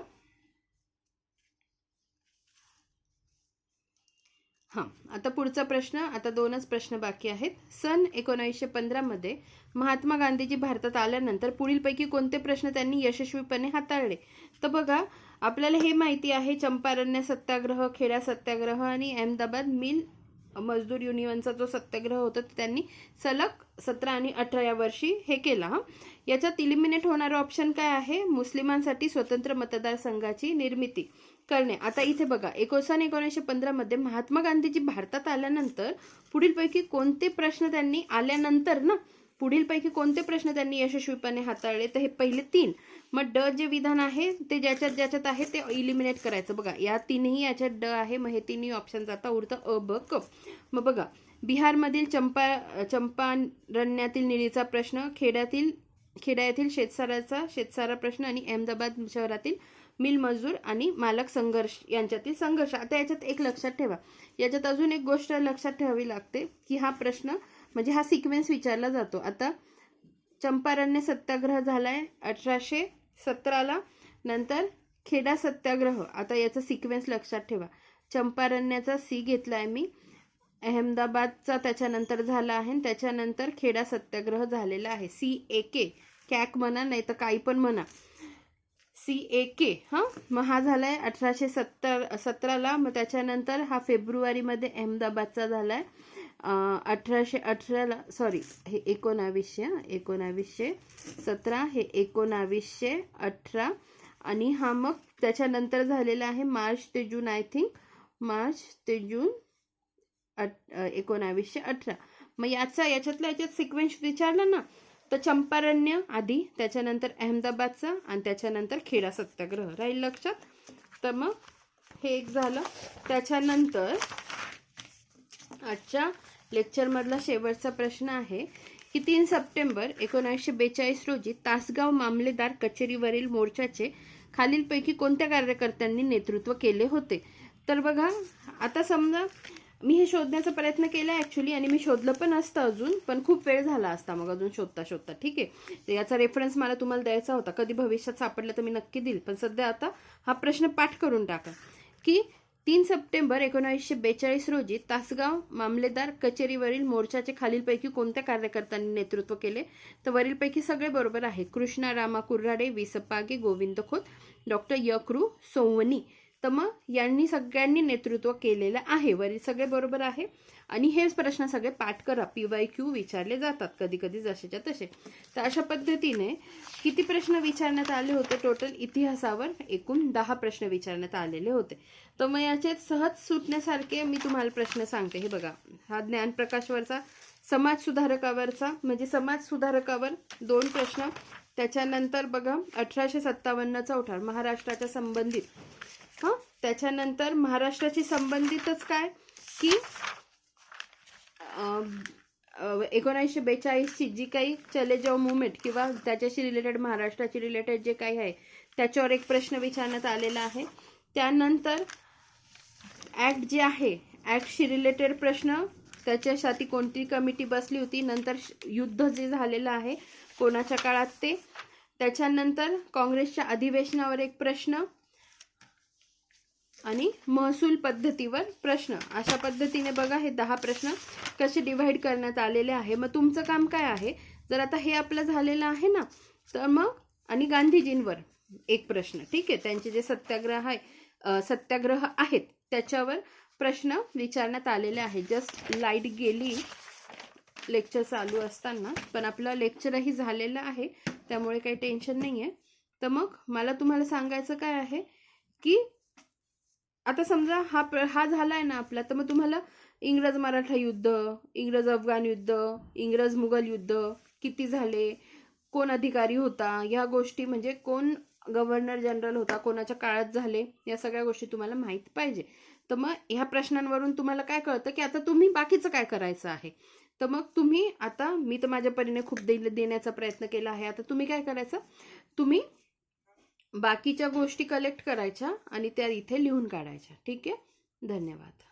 Speaker 1: हां आता पुढचा प्रश्न, आता दोनच प्रश्न बाकी आहेत. सन 1915 मध्ये महात्मा गांधीजी भारतात आल्यानंतर पुढीलपैकी कोणते प्रश्न त्यांनी यशस्वीपणे हाताळले? तर बघा आपल्याला हे माहिती आहे, चंपारण्य सत्याग्रह, खेडा सत्याग्रह आणि अहमदाबाद मिल मजदूर युनियनचा जो सत्याग्रह होता ते त्यांनी सलग 17 आणि 18 या वर्षी हे केला. याच्यात इलिमिनेट होणारा ऑप्शन काय आहे? मुस्लिमांसाठी स्वतंत्र मतदारसंघाची निर्मिती करणे. आता इथे बघा 1915 मध्ये महात्मा गांधीजी भारतात आल्यानंतर पुढीलपैकी कोणते प्रश्न त्यांनी पुढीलपैकी कोणते प्रश्न त्यांनी यशस्वीपणे हाताळले? तर हे पहिले 3. मग ड जे विधान आहे ते ज्याच्यात आहे ते इलिमिनेट करायचं. बघा या तीनही याच्यात ड आहे, मग हे तिन्ही ऑप्शन जाता, उरतं अ ब क. मग बघा बिहारमधील चंपारण्यातील निळीचा प्रश्न, खेडा येथील शेतसारा प्रश्न आणि अहमदाबाद शहरातील मिल मजूर आणि मालक संघर्ष यांच्यातील संघर्ष. आता याच्यात एक लक्षात ठेवा, याच्यात अजून एक गोष्ट लक्षात ठेवावी लागते की हा प्रश्न म्हणजे हा सिक्वेन्स विचारला जातो. आता चंपारण्य सत्याग्रह झालाय 1817ला, नंतर खेडा सत्याग्रह. आता याचा सिक्वेन्स लक्षात ठेवा, चंपारण्याचा सी घेतलाय मी, अहमदाबादचा त्याच्यानंतर झाला आहे, त्याच्यानंतर खेडा सत्याग्रह झालेला आहे. CAK कॅक म्हणा नाही तर काही पण म्हणा, CAK. मग हा झालाय 1817ला. मग त्याच्यानंतर हा फेब्रुवारीमध्ये अहमदाबादचा झालाय 1818ला, सॉरी हे 1917, हे 1918 आणि हा मग त्याच्यानंतर झालेला आहे मार्च ते जून, आय थिंक मार्च ते जून 1918. मग याच्यात सिक्वेन्स विचारला ना, तर चंपारण्य आधी, त्याच्यानंतर अहमदाबादचा आणि त्याच्यानंतर खेडा सत्याग्रह राहील लक्षात. तर मग हे एक झालं. त्याच्यानंतर आजच्या लेक्चरमधला शेवटचा प्रश्न आहे की 3 सप्टेंबर 1942 रोजी तासगाव मामलेदार कचेरीवरील मोर्चाचे खालीलपैकी कोणत्या कार्यकर्त्यांनी नेतृत्व केले होते. तर बघा, आता समजा मी हे शोधण्याचा प्रयत्न केला ॲक्च्युली, आणि मी शोधलं पण असतं अजून, पण खूप वेळ झाला असता मग अजून शोधता. ठीक आहे, तर याचा रेफरन्स मला तुम्हाला द्यायचा होता. कधी भविष्यात सापडलं तर मी नक्की देईल, पण सध्या आता हा प्रश्न पाठ करून टाका की 3 सप्टेंबर 1942 रोजी तासगाव मामलेदार कचेरीवरील मोर्चाचे खालीलपैकी कोणत्या कार्यकर्त्यांनी नेतृत्व केले. तर वरीलपैकी सगळे बरोबर आहे. कृष्णा रामा कुर्राडे, विसपागे, गोविंद खोत, डॉक्टर यकृ सोवनी. तर मग यांनी सगळ्यांनी नेतृत्व केलेलं आहे. वरील सगळे बरोबर आहे. आणि हेच प्रश्न सगळे पाठ करा. PYQ विचारले जातात कधी कधी जसेच्या तसे. तर अशा पद्धतीने किती प्रश्न विचारण्यात आले होते टोटल इतिहासावर? एकूण 10 प्रश्न विचारण्यात आलेले होते. तर मग याचे सहज सुटण्यासारखे मी तुम्हाला प्रश्न सांगते. हे बघा, हा ज्ञानप्रकाशवरचा, समाज सुधारकावरचा म्हणजे समाज सुधारकावर 2 प्रश्न. त्याच्यानंतर बघा 1857चा उठाव महाराष्ट्राच्या संबंधित. त्याच्यानंतर महाराष्ट्राची संबंधितच काय की 1942ची जी काही चले जाओ मुवमेंट किंवा त्याच्याशी रिलेटेड, महाराष्ट्राची रिलेटेड जे काही आहे त्याच्यावर एक प्रश्न विचारण्यात आलेला आहे. त्यानंतर ॲक्ट जे आहे, ॲक्टशी रिलेटेड प्रश्न, त्याच्यासाठी कोणती कमिटी बसली होती, नंतर युद्ध जे झालेलं आहे कोणाच्या काळात ते, त्याच्यानंतर काँग्रेसच्या अधिवेशनावर एक प्रश्न, आणि महसूल पद्धतीवर प्रश्न. अशा पद्धतीने बघा हे 10 प्रश्न कसे डिव्हाइड करण्यात आलेले आहे. मग तुमचं काम काय आहे, जर आता हे आपलं झालेलं आहे ना, तर मग आणि गांधीजींवर एक प्रश्न. ठीक आहे, त्यांचे जे सत्याग्रह आहेत त्याच्यावर प्रश्न विचारण्यात आलेले आहे. जस्ट लाईट गेली लेक्चर चालू असताना, पण आपलं लेक्चरही झालेलं आहे त्यामुळे काही टेन्शन नाही आहे. तर मग मला तुम्हाला सांगायचं काय आहे की आता समजा हा झालाय ना आपला, तर मग तुम्हाला इंग्रज मराठा युद्ध, इंग्रज अफगाण युद्ध, इंग्रज मुघल युद्ध किती झाले, कोण अधिकारी होता, या गोष्टी म्हणजे कोण गव्हर्नर जनरल होता, कोणाच्या काळात झाले, या सगळ्या गोष्टी तुम्हाला माहीत पाहिजे. तर मग ह्या प्रश्नांवरून तुम्हाला काय कळतं की आता तुम्ही बाकीचं काय करायचं आहे. तर मग तुम्ही आता, मी तर माझ्या परीने खूप देण्याचा प्रयत्न केला आहे, आता तुम्ही काय करायचं, तुम्ही बाकीच्या गोष्टी कलेक्ट करायच्या आणि त्या इथे लिहून काढायच्या. ठीक आहे, धन्यवाद.